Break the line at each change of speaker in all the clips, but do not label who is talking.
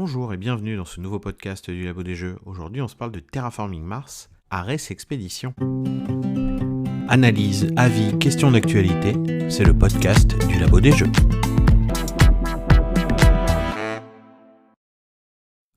Bonjour et bienvenue dans ce nouveau podcast du Labo des Jeux. Aujourd'hui, on se parle de Terraforming Mars, Ares Expedition. Analyse, avis, questions d'actualité, c'est le podcast du Labo des Jeux.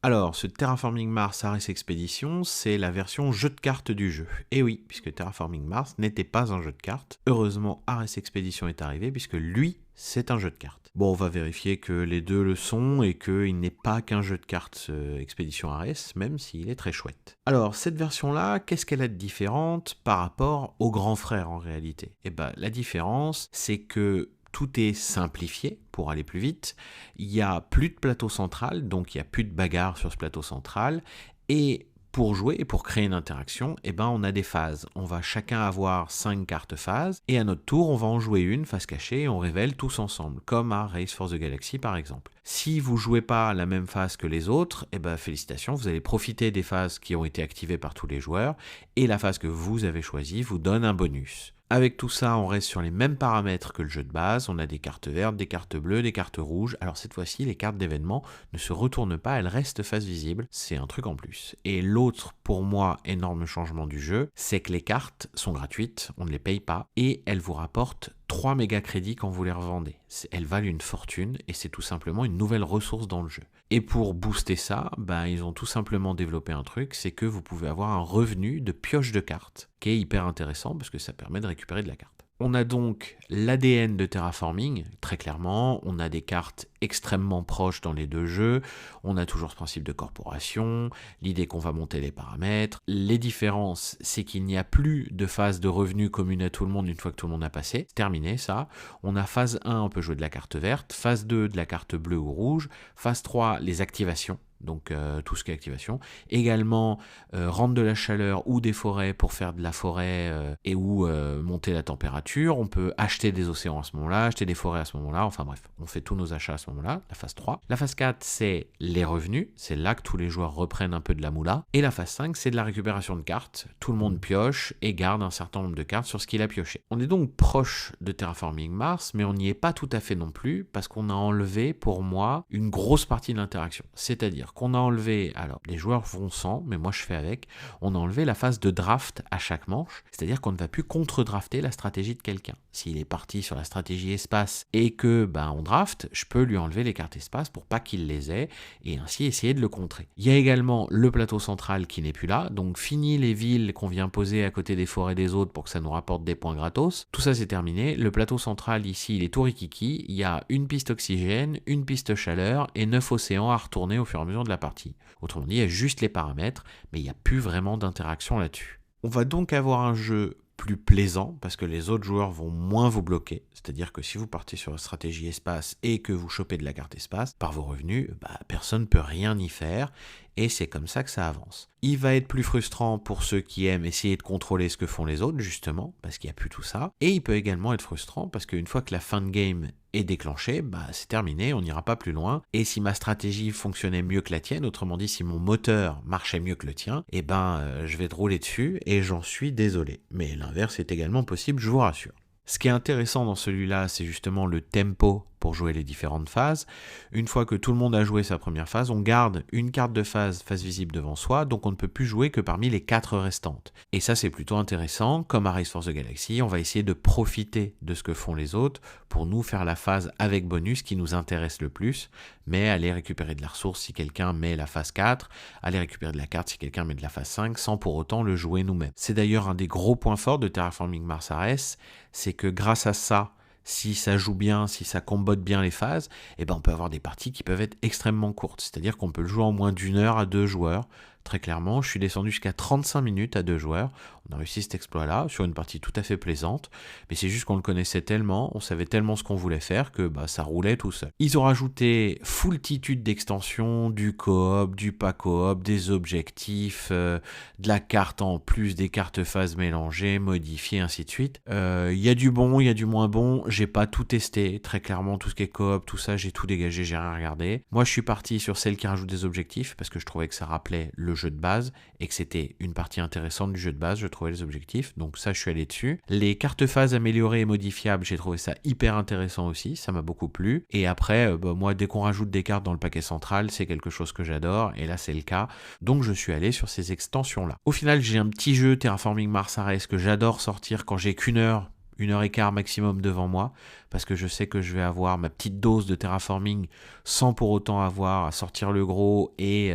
Alors, ce Terraforming Mars Ares Expedition, c'est la version jeu de cartes du jeu. Et oui, puisque Terraforming Mars n'était pas un jeu de cartes. Heureusement, Ares Expedition est arrivé, puisque lui, c'est un jeu de cartes. Bon, on va vérifier que les deux le sont et qu'il n'est pas qu'un jeu de cartes Expedition Ares, même s'il est très chouette. Alors, cette version-là, qu'est-ce qu'elle a de différente par rapport au grand frère en réalité ? Eh ben, la différence, c'est que tout est simplifié pour aller plus vite. Il n'y a plus de plateau central, donc il n'y a plus de bagarre sur ce plateau central. Et pour jouer et pour créer une interaction, on a des phases. On va chacun avoir 5 cartes phases. Et à notre tour, on va en jouer une, phase cachée, et on révèle tous ensemble, comme à Race for the Galaxy par exemple. Si vous ne jouez pas la même phase que les autres, félicitations, vous allez profiter des phases qui ont été activées par tous les joueurs. Et la phase que vous avez choisie vous donne un bonus. Avec tout ça, on reste sur les mêmes paramètres que le jeu de base. On a des cartes vertes, des cartes bleues, des cartes rouges. Alors cette fois-ci, les cartes d'événement ne se retournent pas, elles restent face visible. C'est un truc en plus. Et l'autre, pour moi, énorme changement du jeu, c'est que les cartes sont gratuites, on ne les paye pas, et elles vous rapportent 3 méga crédits quand vous les revendez. Elles valent une fortune et c'est tout simplement une nouvelle ressource dans le jeu. Et pour booster ça, ils ont tout simplement développé un truc, c'est que vous pouvez avoir un revenu de pioche de cartes, qui est hyper intéressant parce que ça permet de récupérer de la carte. On a donc l'ADN de Terraforming, très clairement, on a des cartes extrêmement proches dans les deux jeux, on a toujours ce principe de corporation, l'idée qu'on va monter les paramètres. Les différences, c'est qu'il n'y a plus de phase de revenu commune à tout le monde une fois que tout le monde a passé, c'est terminé ça. On a phase 1, on peut jouer de la carte verte, phase 2, de la carte bleue ou rouge, phase 3, les activations. Donc tout ce qui est activation. Également, rendre de la chaleur ou des forêts pour faire de la forêt et ou monter la température. On peut acheter des océans à ce moment-là, acheter des forêts à ce moment-là. Enfin bref, on fait tous nos achats à ce moment-là, la phase 3. La phase 4, c'est les revenus. C'est là que tous les joueurs reprennent un peu de la moula. Et la phase 5, c'est de la récupération de cartes. Tout le monde pioche et garde un certain nombre de cartes sur ce qu'il a pioché. On est donc proche de Terraforming Mars, mais on n'y est pas tout à fait non plus parce qu'on a enlevé, pour moi, une grosse partie de l'interaction. C'est-à-dire qu'on a enlevé, alors les joueurs font sans, mais moi je fais avec, on a enlevé la phase de draft à chaque manche, c'est-à-dire qu'on ne va plus contre-drafter la stratégie de quelqu'un. S'il est parti sur la stratégie espace et que on draft, je peux lui enlever les cartes espace pour pas qu'il les ait et ainsi essayer de le contrer. Il y a également le plateau central qui n'est plus là, donc fini les villes qu'on vient poser à côté des forêts des autres pour que ça nous rapporte des points gratos. Tout ça c'est terminé, le plateau central ici il est tout rikiki, il y a une piste oxygène, une piste chaleur et 9 océans à retourner au fur et à mesure de la partie. Autrement dit, il y a juste les paramètres, mais il n'y a plus vraiment d'interaction là-dessus. On va donc avoir un jeu plus plaisant parce que les autres joueurs vont moins vous bloquer. C'est-à-dire que si vous partez sur la stratégie espace et que vous chopez de la carte espace, par vos revenus, personne ne peut rien y faire et c'est comme ça que ça avance. Il va être plus frustrant pour ceux qui aiment essayer de contrôler ce que font les autres, justement, parce qu'il n'y a plus tout ça. Et il peut également être frustrant parce qu'une fois que la fin de game est déclenchée, c'est terminé, on n'ira pas plus loin. Et si ma stratégie fonctionnait mieux que la tienne, autrement dit, si mon moteur marchait mieux que le tien, je vais te rouler dessus et j'en suis désolé. Mais l'inverse est également possible, je vous rassure. Ce qui est intéressant dans celui-là, c'est justement le tempo pour jouer les différentes phases. Une fois que tout le monde a joué sa première phase, on garde une carte de phase visible devant soi, donc on ne peut plus jouer que parmi les 4 restantes. Et ça, c'est plutôt intéressant. Comme à Race for the Galaxy, on va essayer de profiter de ce que font les autres pour nous faire la phase avec bonus qui nous intéresse le plus, mais aller récupérer de la ressource si quelqu'un met la phase 4, aller récupérer de la carte si quelqu'un met de la phase 5, sans pour autant le jouer nous-mêmes. C'est d'ailleurs un des gros points forts de Terraforming Mars Ares, c'est que grâce à ça, si ça joue bien, si ça combote bien les phases, on peut avoir des parties qui peuvent être extrêmement courtes. C'est-à-dire qu'on peut le jouer en moins d'1 heure à 2 joueurs. Très clairement, je suis descendu jusqu'à 35 minutes à 2 joueurs. On a réussi cet exploit-là sur une partie tout à fait plaisante. Mais c'est juste qu'on le connaissait tellement, on savait tellement ce qu'on voulait faire que ça roulait tout seul. Ils ont rajouté foultitude d'extensions, du coop, du pas coop, des objectifs, de la carte en plus, des cartes phases mélangées, modifiées, ainsi de suite. Il y a du bon, il y a du moins bon. J'ai pas tout testé. Très clairement, tout ce qui est coop, tout ça, j'ai tout dégagé, j'ai rien regardé. Moi, je suis parti sur celle qui rajoute des objectifs parce que je trouvais que ça rappelait le le jeu de base et que c'était une partie intéressante du jeu de base, je trouvais les objectifs, donc ça je suis allé dessus. Les cartes phases améliorées et modifiables, j'ai trouvé ça hyper intéressant aussi, ça m'a beaucoup plu. Et après, moi dès qu'on rajoute des cartes dans le paquet central, c'est quelque chose que j'adore, et là c'est le cas, donc je suis allé sur ces extensions-là. Au final, j'ai un petit jeu Terraforming Mars Ares que j'adore sortir quand j'ai qu'une heure et quart maximum devant moi, parce que je sais que je vais avoir ma petite dose de terraforming sans pour autant avoir à sortir le gros, et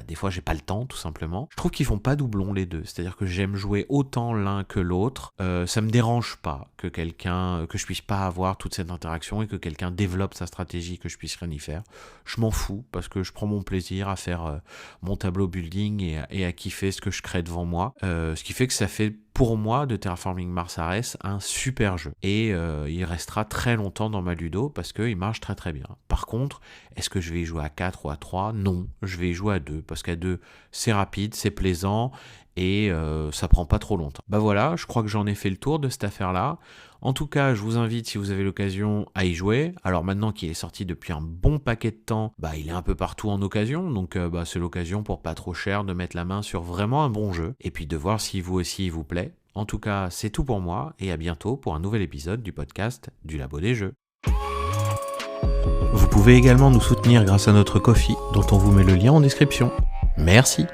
des fois j'ai pas le temps tout simplement. Je trouve qu'ils font pas doublon les deux, c'est-à-dire que j'aime jouer autant l'un que l'autre. Ça me dérange pas que je puisse pas avoir toute cette interaction et que quelqu'un développe sa stratégie, que je puisse rien y faire. Je m'en fous, parce que je prends mon plaisir à faire mon tableau building et à kiffer ce que je crée devant moi, ce qui fait que ça fait pour moi de Terraforming Mars Ares un super jeu, et il restera très longtemps dans ma ludo parce qu'il marche très très bien. Par contre, est-ce que je vais y jouer à 4 ou à 3 ? Non, je vais y jouer à 2, parce qu'à 2 c'est rapide, c'est plaisant, et ça prend pas trop longtemps. Voilà, je crois que j'en ai fait le tour de cette affaire-là. En tout cas, je vous invite, si vous avez l'occasion, à y jouer. Alors maintenant qu'il est sorti depuis un bon paquet de temps, il est un peu partout en occasion, donc c'est l'occasion pour pas trop cher de mettre la main sur vraiment un bon jeu, et puis de voir si vous aussi il vous plaît. En tout cas, c'est tout pour moi, et à bientôt pour un nouvel épisode du podcast du Labo des Jeux. Vous pouvez également nous soutenir grâce à notre Ko-fi, dont on vous met le lien en description. Merci.